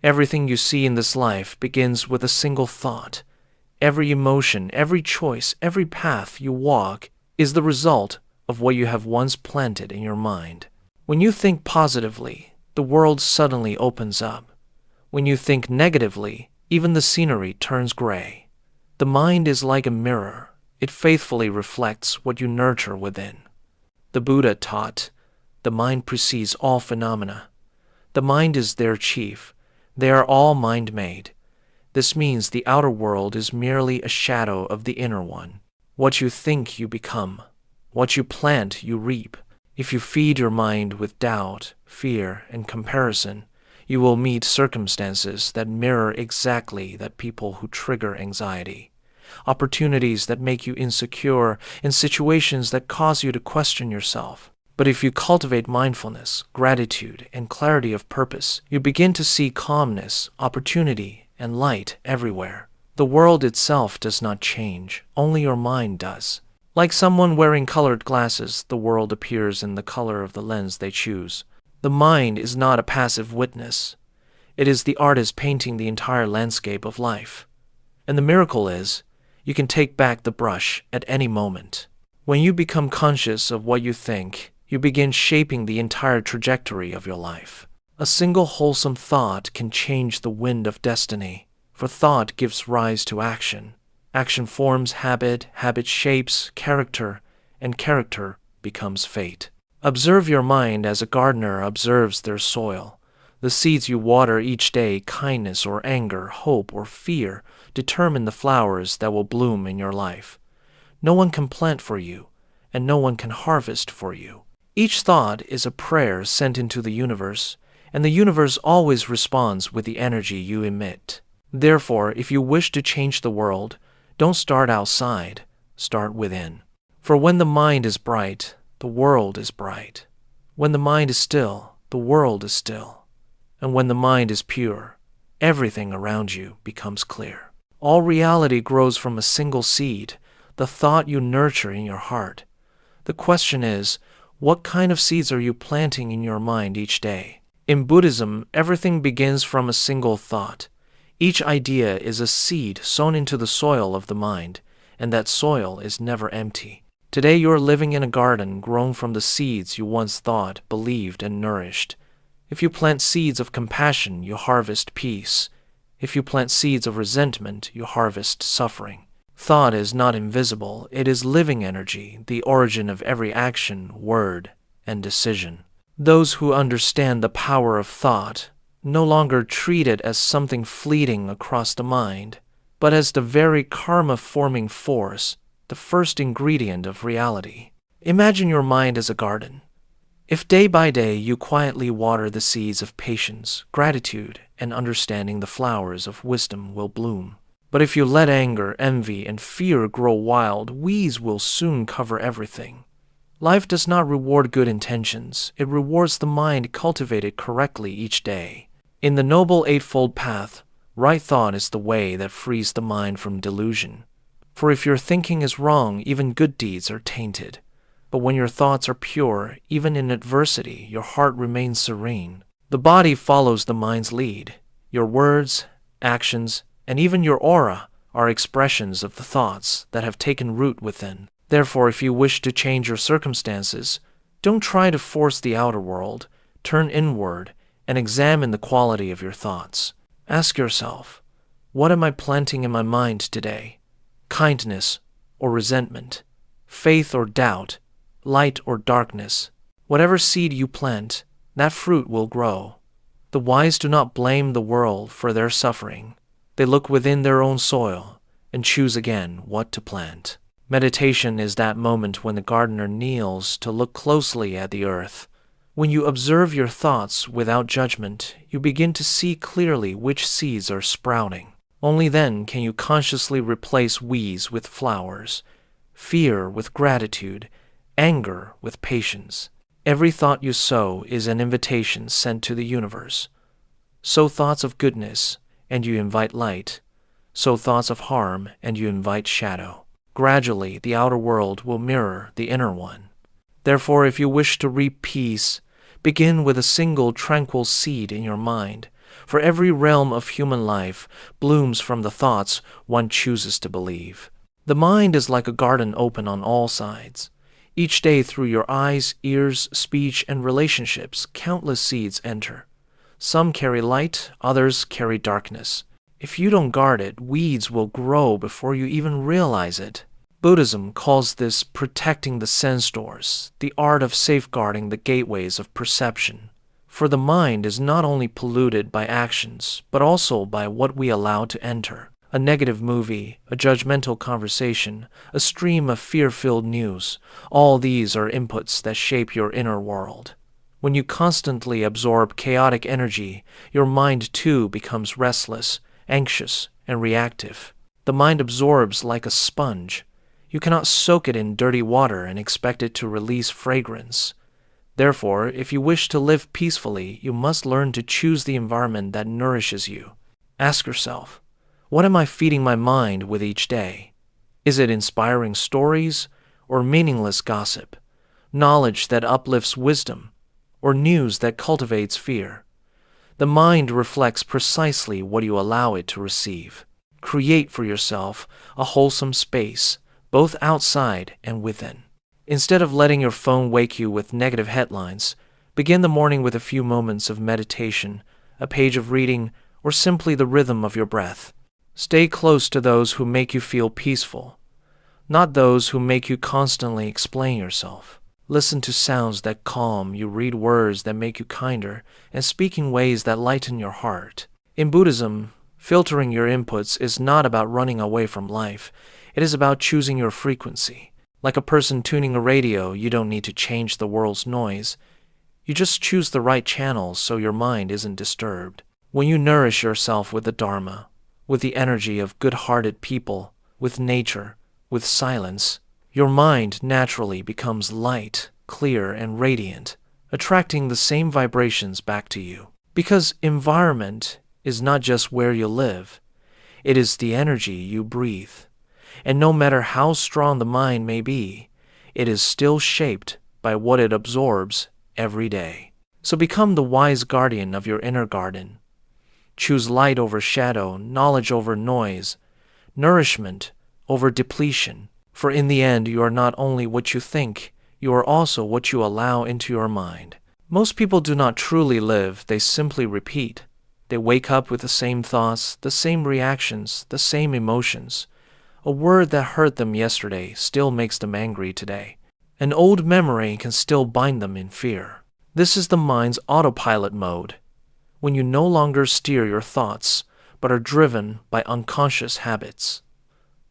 Everything you see in this life begins with a single thought. Every emotion, every choice, every path you walk is the result of what you have once planted in your mind. When you think positively, the world suddenly opens up. When you think negatively, even the scenery turns gray. The mind is like a mirror. It faithfully reflects what you nurture within. The Buddha taught, the mind precedes all phenomena. The mind is their chief. They are all mind-made. This means the outer world is merely a shadow of the inner one. What you think, you become. What you plant, you reap. If you feed your mind with doubt, fear, and comparison, you will meet circumstances that mirror exactly that people who trigger anxiety, opportunities that make you insecure, and situations that cause you to question yourself. But if you cultivate mindfulness, gratitude, and clarity of purpose, you begin to see calmness, opportunity, and light everywhere. The world itself does not change, only your mind does. Like someone wearing colored glasses, the world appears in the color of the lens they choose. The mind is not a passive witness. It is the artist painting the entire landscape of life. And the miracle is, you can take back the brush at any moment. When you become conscious of what you think, you begin shaping the entire trajectory of your life. A single wholesome thought can change the wind of destiny, for thought gives rise to action. Action forms habit, habit shapes character, and character becomes fate. Observe your mind as a gardener observes their soil. The seeds you water each day, kindness or anger, hope or fear, determine the flowers that will bloom in your life. No one can plant for you, and no one can harvest for you. Each thought is a prayer sent into the universe, and the universe always responds with the energy you emit. Therefore, if you wish to change the world, don't start outside, start within. For when the mind is bright, the world is bright. When the mind is still, the world is still. And when the mind is pure, everything around you becomes clear. All reality grows from a single seed, the thought you nurture in your heart. The question is, what kind of seeds are you planting in your mind each day? In Buddhism, everything begins from a single thought. Each idea is a seed sown into the soil of the mind, and that soil is never empty. Today you are living in a garden grown from the seeds you once thought, believed, and nourished. If you plant seeds of compassion, you harvest peace. If you plant seeds of resentment, you harvest suffering. Thought is not invisible, it is living energy, the origin of every action, word, and decision. Those who understand the power of thought no longer treat it as something fleeting across the mind, but as the very karma-forming force, the first ingredient of reality. Imagine your mind as a garden. If day by day you quietly water the seeds of patience, gratitude, and understanding, the flowers of wisdom will bloom. But if you let anger, envy, and fear grow wild, weeds will soon cover everything. Life does not reward good intentions, it rewards the mind cultivated correctly each day. In the Noble Eightfold Path, right thought is the way that frees the mind from delusion. For if your thinking is wrong, even good deeds are tainted. But when your thoughts are pure, even in adversity, your heart remains serene. The body follows the mind's lead. Your words, actions, and even your aura are expressions of the thoughts that have taken root within. Therefore, if you wish to change your circumstances, don't try to force the outer world. Turn inward and examine the quality of your thoughts. Ask yourself, what am I planting in my mind today? Kindness or resentment, faith or doubt, light or darkness. Whatever seed you plant, that fruit will grow. The wise do not blame the world for their suffering. They look within their own soil and choose again what to plant. Meditation is that moment when the gardener kneels to look closely at the earth. When you observe your thoughts without judgment, you begin to see clearly which seeds are sprouting. Only then can you consciously replace weeds with flowers, fear with gratitude, anger with patience. Every thought you sow is an invitation sent to the universe. Sow thoughts of goodness, and you invite light. Sow thoughts of harm, and you invite shadow. Gradually, the outer world will mirror the inner one. Therefore, if you wish to reap peace, Begin with a single tranquil seed in your mind, for every realm of human life blooms from the thoughts one chooses to believe. The mind is like a garden open on all sides. Each day through your eyes, ears, speech, and relationships, countless seeds enter. Some carry light, others carry darkness. If you don't guard it, weeds will grow before you even realize it. Buddhism calls this protecting the sense doors, the art of safeguarding the gateways of perception. For the mind is not only polluted by actions, but also by what we allow to enter. A negative movie, a judgmental conversation, a stream of fear-filled news, all these are inputs that shape your inner world. When you constantly absorb chaotic energy, your mind too becomes restless, anxious, and reactive. The mind absorbs like a sponge. You cannot soak it in dirty water and expect it to release fragrance. Therefore, if you wish to live peacefully, you must learn to choose the environment that nourishes you. Ask yourself, what am I feeding my mind with each day? Is it inspiring stories or meaningless gossip? Knowledge that uplifts wisdom or news that cultivates fear? The mind reflects precisely what you allow it to receive. Create for yourself a wholesome space, both outside and within. Instead of letting your phone wake you with negative headlines, begin the morning with a few moments of meditation, a page of reading, or simply the rhythm of your breath. Stay close to those who make you feel peaceful, not those who make you constantly explain yourself. Listen to sounds that calm you, read words that make you kinder, and speak in ways that lighten your heart. In Buddhism, filtering your inputs is not about running away from life. It is about choosing your frequency. Like a person tuning a radio, you don't need to change the world's noise. You just choose the right channels so your mind isn't disturbed. When you nourish yourself with the Dharma, with the energy of good-hearted people, with nature, with silence, your mind naturally becomes light, clear, and radiant, attracting the same vibrations back to you. Because environment is not just where you live, it is the energy you breathe. And no matter how strong the mind may be, it is still shaped by what it absorbs every day. So become the wise guardian of your inner garden. Choose light over shadow, knowledge over noise, nourishment over depletion. For in the end, you are not only what you think, you are also what you allow into your mind. Most people do not truly live, they simply repeat. They wake up with the same thoughts, the same reactions, the same emotions. A word that hurt them yesterday still makes them angry today. An old memory can still bind them in fear. This is the mind's autopilot mode, when you no longer steer your thoughts, but are driven by unconscious habits.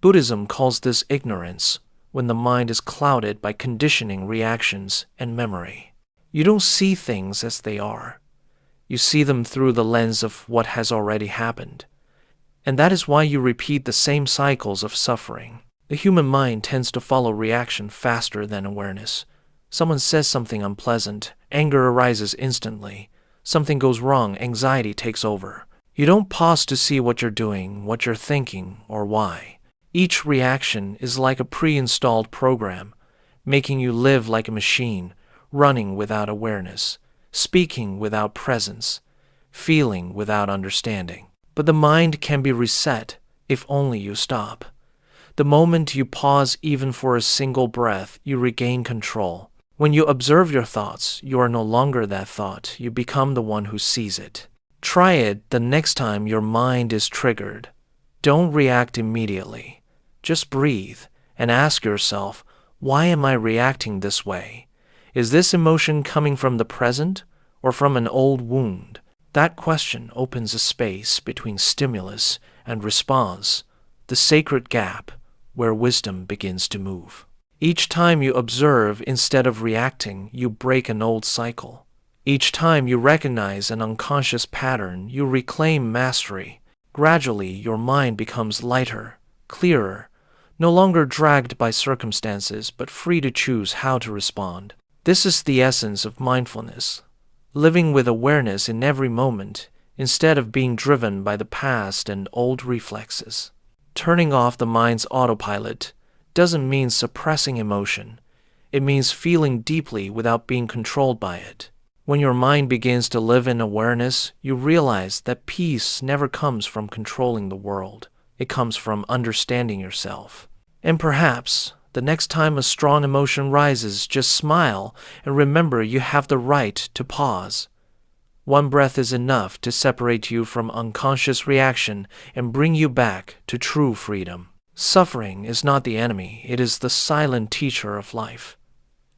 Buddhism calls this ignorance, when the mind is clouded by conditioning reactions and memory. You don't see things as they are. You see them through the lens of what has already happened. And that is why you repeat the same cycles of suffering. The human mind tends to follow reaction faster than awareness. Someone says something unpleasant, anger arises instantly. Something goes wrong, anxiety takes over. You don't pause to see what you're doing, what you're thinking, or why. Each reaction is like a pre-installed program, making you live like a machine, running without awareness, speaking without presence, feeling without understanding. But the mind can be reset if only you stop. The moment you pause even for a single breath, you regain control. When you observe your thoughts, you are no longer that thought. You become the one who sees it. Try it the next time your mind is triggered. Don't react immediately. Just breathe and ask yourself, why am I reacting this way? Is this emotion coming from the present or from an old wound? That question opens a space between stimulus and response, the sacred gap where wisdom begins to move. Each time you observe instead of reacting, you break an old cycle. Each time you recognize an unconscious pattern, you reclaim mastery. Gradually, your mind becomes lighter, clearer, no longer dragged by circumstances, but free to choose how to respond. This is the essence of mindfulness. Living with awareness in every moment, instead of being driven by the past and old reflexes. Turning off the mind's autopilot doesn't mean suppressing emotion. It means feeling deeply without being controlled by it. When your mind begins to live in awareness, you realize that peace never comes from controlling the world. It comes from understanding yourself. And perhaps, the next time a strong emotion rises, just smile and remember you have the right to pause. One breath is enough to separate you from unconscious reaction and bring you back to true freedom. Suffering is not the enemy, it is the silent teacher of life.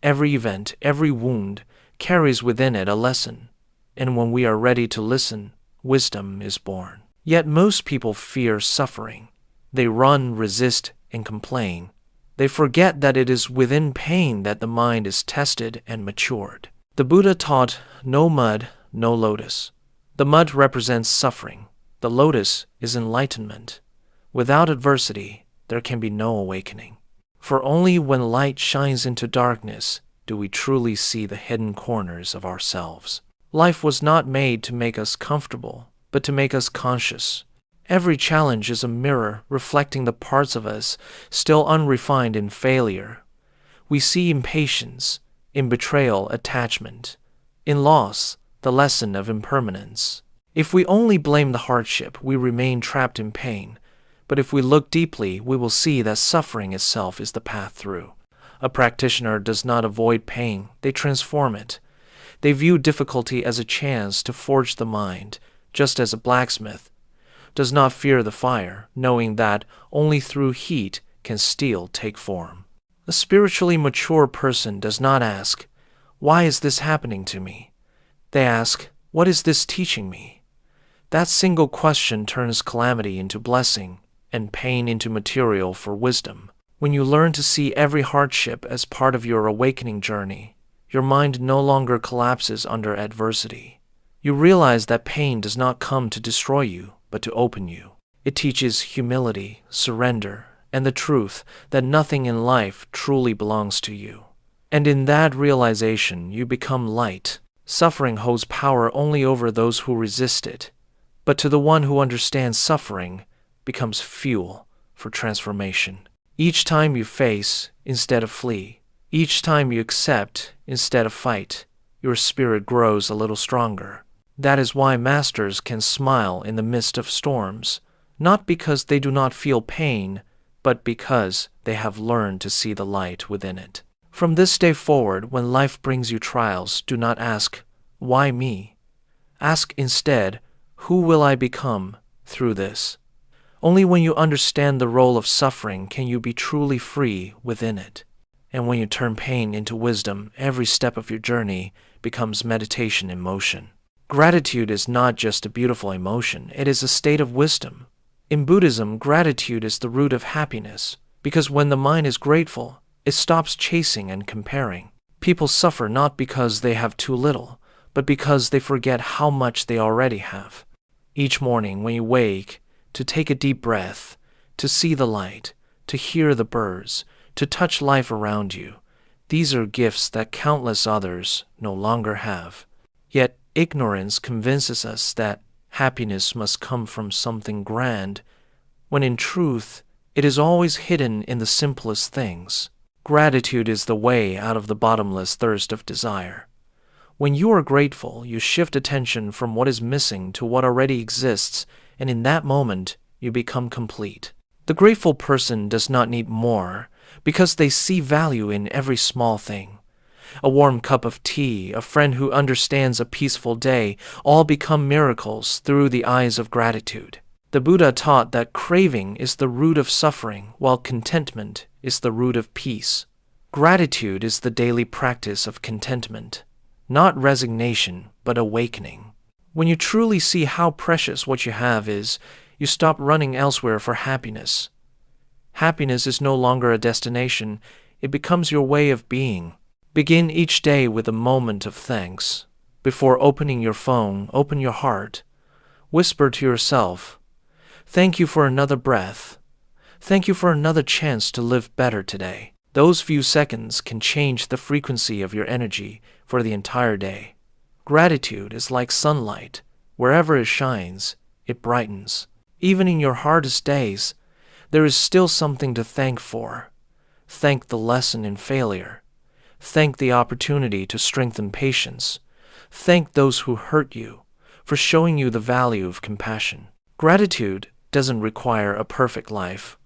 Every event, every wound, carries within it a lesson, and when we are ready to listen, wisdom is born. Yet most people fear suffering. They run, resist, and complain. They forget that it is within pain that the mind is tested and matured. The Buddha taught, no mud, no lotus. The mud represents suffering. The lotus is enlightenment. Without adversity, there can be no awakening. For only when light shines into darkness do we truly see the hidden corners of ourselves. Life was not made to make us comfortable, but to make us conscious. Every challenge is a mirror reflecting the parts of us still unrefined in failure. We see impatience, in betrayal, attachment, in loss, the lesson of impermanence. If we only blame the hardship, we remain trapped in pain. But if we look deeply, we will see that suffering itself is the path through. A practitioner does not avoid pain, they transform it. They view difficulty as a chance to forge the mind, just as a blacksmith does not fear the fire, knowing that only through heat can steel take form. A spiritually mature person does not ask, "Why is this happening to me?" They ask, "What is this teaching me?" That single question turns calamity into blessing and pain into material for wisdom. When you learn to see every hardship as part of your awakening journey, your mind no longer collapses under adversity. You realize that pain does not come to destroy you, but to open you. It teaches humility, surrender, and the truth that nothing in life truly belongs to you. And in that realization, you become light. Suffering holds power only over those who resist it, but to the one who understands suffering, becomes fuel for transformation. Each time you face instead of flee, each time you accept instead of fight, your spirit grows a little stronger. That is why masters can smile in the midst of storms, not because they do not feel pain, but because they have learned to see the light within it. From this day forward, when life brings you trials, do not ask, "Why me?" Ask instead, "Who will I become through this?" Only when you understand the role of suffering can you be truly free within it. And when you turn pain into wisdom, every step of your journey becomes meditation in motion. Gratitude is not just a beautiful emotion, it is a state of wisdom. In Buddhism, gratitude is the root of happiness, because when the mind is grateful, it stops chasing and comparing. People suffer not because they have too little, but because they forget how much they already have. Each morning when you wake, to take a deep breath, to see the light, to hear the birds, to touch life around you, these are gifts that countless others no longer have. Yet ignorance convinces us that happiness must come from something grand, when in truth it is always hidden in the simplest things. Gratitude is the way out of the bottomless thirst of desire. When you are grateful, you shift attention from what is missing to what already exists, and in that moment, you become complete. The grateful person does not need more, because they see value in every small thing. A warm cup of tea, a friend who understands a peaceful day, all become miracles through the eyes of gratitude. The Buddha taught that craving is the root of suffering, while contentment is the root of peace. Gratitude is the daily practice of contentment, not resignation, but awakening. When you truly see how precious what you have is, you stop running elsewhere for happiness. Happiness is no longer a destination, it becomes your way of being. Begin each day with a moment of thanks. Before opening your phone, open your heart. Whisper to yourself, "Thank you for another breath. Thank you for another chance to live better today." Those few seconds can change the frequency of your energy for the entire day. Gratitude is like sunlight. Wherever it shines, it brightens. Even in your hardest days, there is still something to thank for. Thank the lesson in failure. Thank the opportunity to strengthen patience. Thank those who hurt you for showing you the value of compassion. Gratitude doesn't require a perfect life,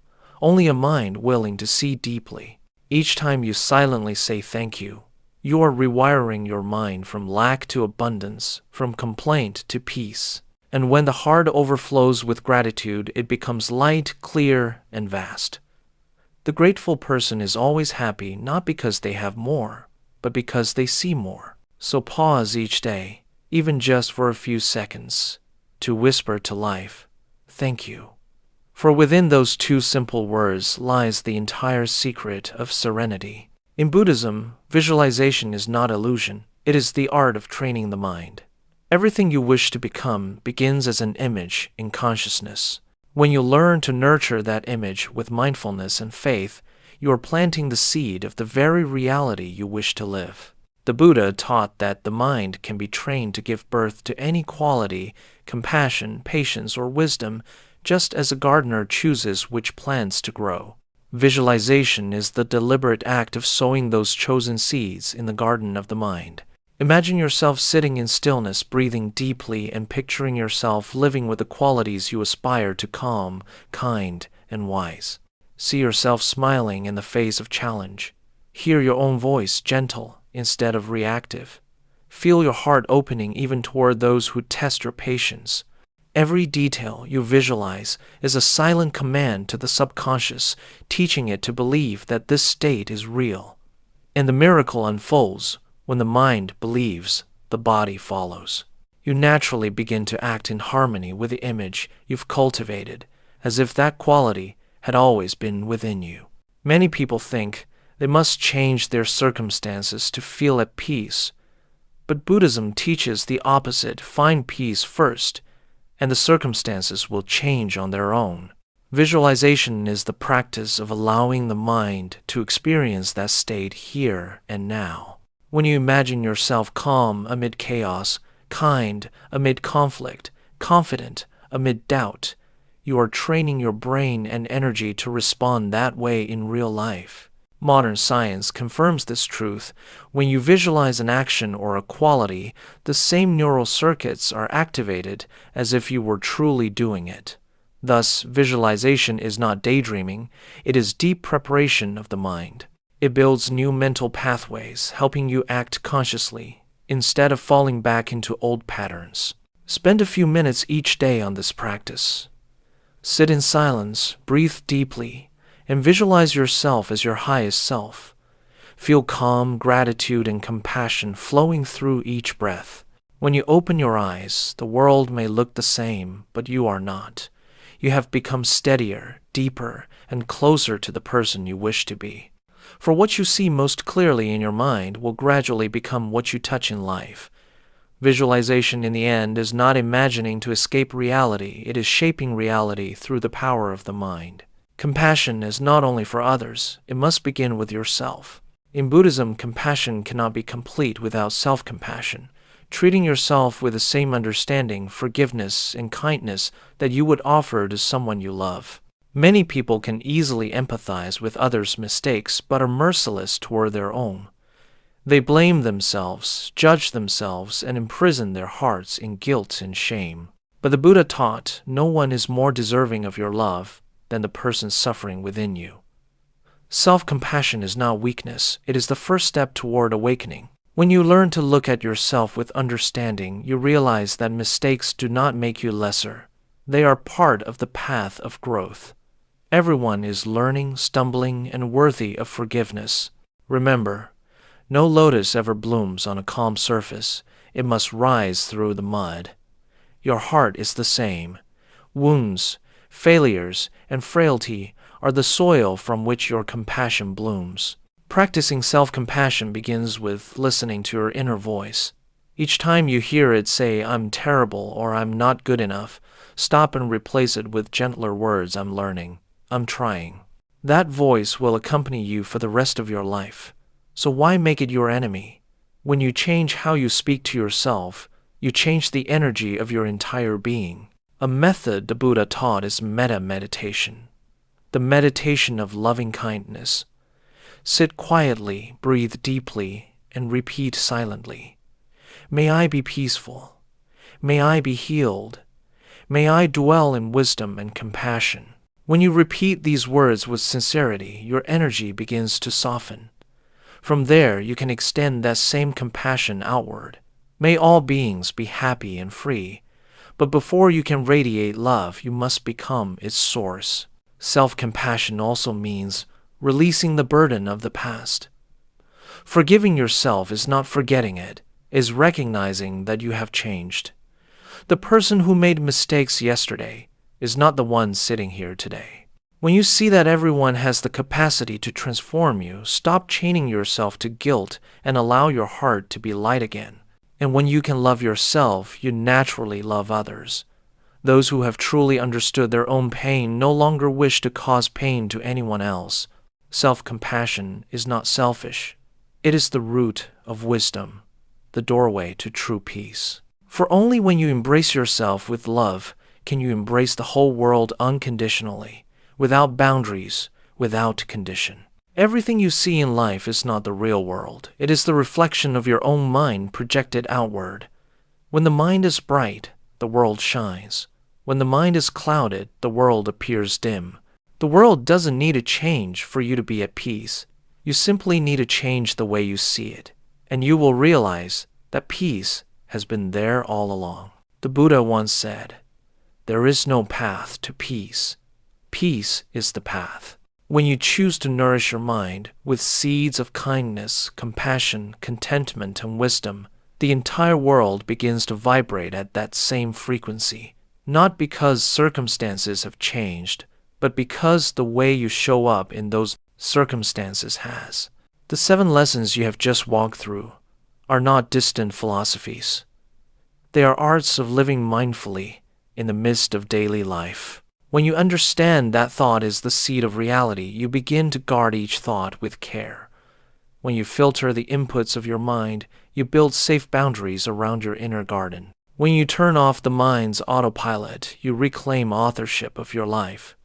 only a mind willing to see deeply. Each time you silently say thank you, you are rewiring your mind from lack to abundance, from complaint to peace. And when the heart overflows with gratitude, it becomes light, clear, and vast. The grateful person is always happy not because they have more, but because they see more. So pause each day, even just for a few seconds, to whisper to life, "Thank you." For within those two simple words lies the entire secret of serenity. In Buddhism, visualization is not illusion. It is the art of training the mind. Everything you wish to become begins as an image in consciousness. When you learn to nurture that image with mindfulness and faith, you are planting the seed of the very reality you wish to live. The Buddha taught that the mind can be trained to give birth to any quality, compassion, patience, or wisdom, just as a gardener chooses which plants to grow. Visualization is the deliberate act of sowing those chosen seeds in the garden of the mind. Imagine yourself sitting in stillness, breathing deeply, and picturing yourself living with the qualities you aspire to: calm, kind, and wise. See yourself smiling in the face of challenge. Hear your own voice, gentle instead of reactive. Feel your heart opening even toward those who test your patience. Every detail you visualize is a silent command to the subconscious, teaching it to believe that this state is real. And the miracle unfolds when the mind believes, the body follows. You naturally begin to act in harmony with the image you've cultivated, as if that quality had always been within you. Many people think they must change their circumstances to feel at peace, but Buddhism teaches the opposite: find peace first, and the circumstances will change on their own. Visualization is the practice of allowing the mind to experience that state here and now. When you imagine yourself calm amid chaos, kind amid conflict, confident amid doubt, you are training your brain and energy to respond that way in real life. Modern science confirms this truth. When you visualize an action or a quality, the same neural circuits are activated as if you were truly doing it. Thus, visualization is not daydreaming, it is deep preparation of the mind. It builds new mental pathways, helping you act consciously, instead of falling back into old patterns. Spend a few minutes each day on this practice. Sit in silence, breathe deeply, and visualize yourself as your highest self. Feel calm, gratitude, and compassion flowing through each breath. When you open your eyes, the world may look the same, but you are not. You have become steadier, deeper, and closer to the person you wish to be. For what you see most clearly in your mind will gradually become what you touch in life. Visualization in the end is not imagining to escape reality, it is shaping reality through the power of the mind. Compassion is not only for others, it must begin with yourself. In Buddhism, compassion cannot be complete without self-compassion, treating yourself with the same understanding, forgiveness, and kindness that you would offer to someone you love. Many people can easily empathize with others' mistakes, but are merciless toward their own. They blame themselves, judge themselves, and imprison their hearts in guilt and shame. But the Buddha taught, no one is more deserving of your love than the person suffering within you. Self-compassion is not weakness, it is the first step toward awakening. When you learn to look at yourself with understanding, you realize that mistakes do not make you lesser. They are part of the path of growth. Everyone is learning, stumbling, and worthy of forgiveness. Remember, no lotus ever blooms on a calm surface. It must rise through the mud. Your heart is the same. Wounds, failures, and frailty are the soil from which your compassion blooms. Practicing self-compassion begins with listening to your inner voice. Each time you hear it say, "I'm terrible" or "I'm not good enough," stop and replace it with gentler words, "I'm learning," "I'm trying." That voice will accompany you for the rest of your life. So why make it your enemy? When you change how you speak to yourself, you change the energy of your entire being. A method the Buddha taught is metta meditation, the meditation of loving kindness. Sit quietly, breathe deeply, and repeat silently. May I be peaceful. May I be healed. May I dwell in wisdom and compassion. When you repeat these words with sincerity, your energy begins to soften. From there, you can extend that same compassion outward. May all beings be happy and free. But before you can radiate love, you must become its source. Self-compassion also means releasing the burden of the past. Forgiving yourself is not forgetting it, is recognizing that you have changed. The person who made mistakes yesterday is not the one sitting here today. When you see that everyone has the capacity to transform you, stop chaining yourself to guilt and allow your heart to be light again. And when you can love yourself, you naturally love others. Those who have truly understood their own pain no longer wish to cause pain to anyone else. Self-compassion is not selfish. It is the root of wisdom, the doorway to true peace. For only when you embrace yourself with love can you embrace the whole world unconditionally, without boundaries, without condition. Everything you see in life is not the real world. It is the reflection of your own mind projected outward. When the mind is bright, the world shines. When the mind is clouded, the world appears dim. The world doesn't need a change for you to be at peace. You simply need to change the way you see it, and you will realize that peace has been there all along. The Buddha once said, "There is no path to peace. Peace is the path." When you choose to nourish your mind with seeds of kindness, compassion, contentment, and wisdom, the entire world begins to vibrate at that same frequency, not because circumstances have changed, but because the way you show up in those circumstances has. The 7 lessons you have just walked through are not distant philosophies. They are arts of living mindfully in the midst of daily life. When you understand that thought is the seed of reality, you begin to guard each thought with care. When you filter the inputs of your mind, you build safe boundaries around your inner garden. When you turn off the mind's autopilot, you reclaim authorship of your life.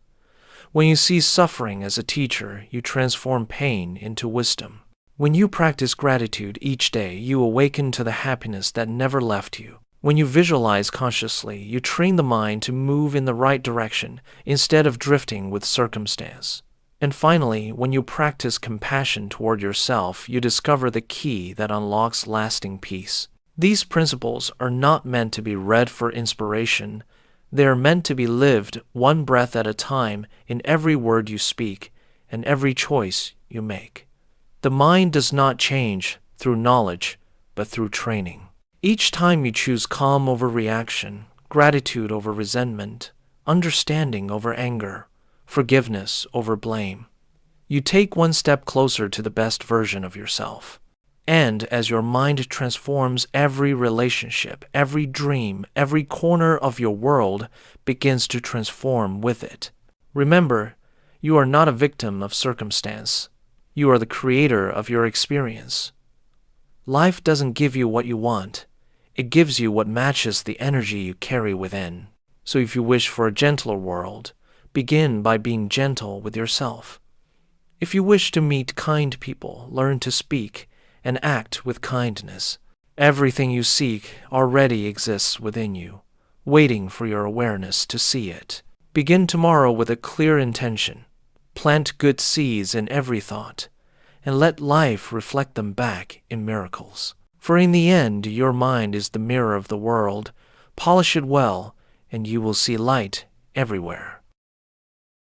When you see suffering as a teacher, you transform pain into wisdom. When you practice gratitude each day, you awaken to the happiness that never left you. When you visualize consciously, you train the mind to move in the right direction instead of drifting with circumstance. And finally, when you practice compassion toward yourself, you discover the key that unlocks lasting peace. These principles are not meant to be read for inspiration. They are meant to be lived one breath at a time in every word you speak and every choice you make. The mind does not change through knowledge, but through training. Each time you choose calm over reaction, gratitude over resentment, understanding over anger, forgiveness over blame, you take one step closer to the best version of yourself. And as your mind transforms, every relationship, every dream, every corner of your world begins to transform with it. Remember, you are not a victim of circumstance. You are the creator of your experience. Life doesn't give you what you want. It gives you what matches the energy you carry within. So if you wish for a gentler world, begin by being gentle with yourself. If you wish to meet kind people, learn to speak and act with kindness. Everything you seek already exists within you, waiting for your awareness to see it. Begin tomorrow with a clear intention. Plant good seeds in every thought, and let life reflect them back in miracles. For in the end, your mind is the mirror of the world. Polish it well, and you will see light everywhere.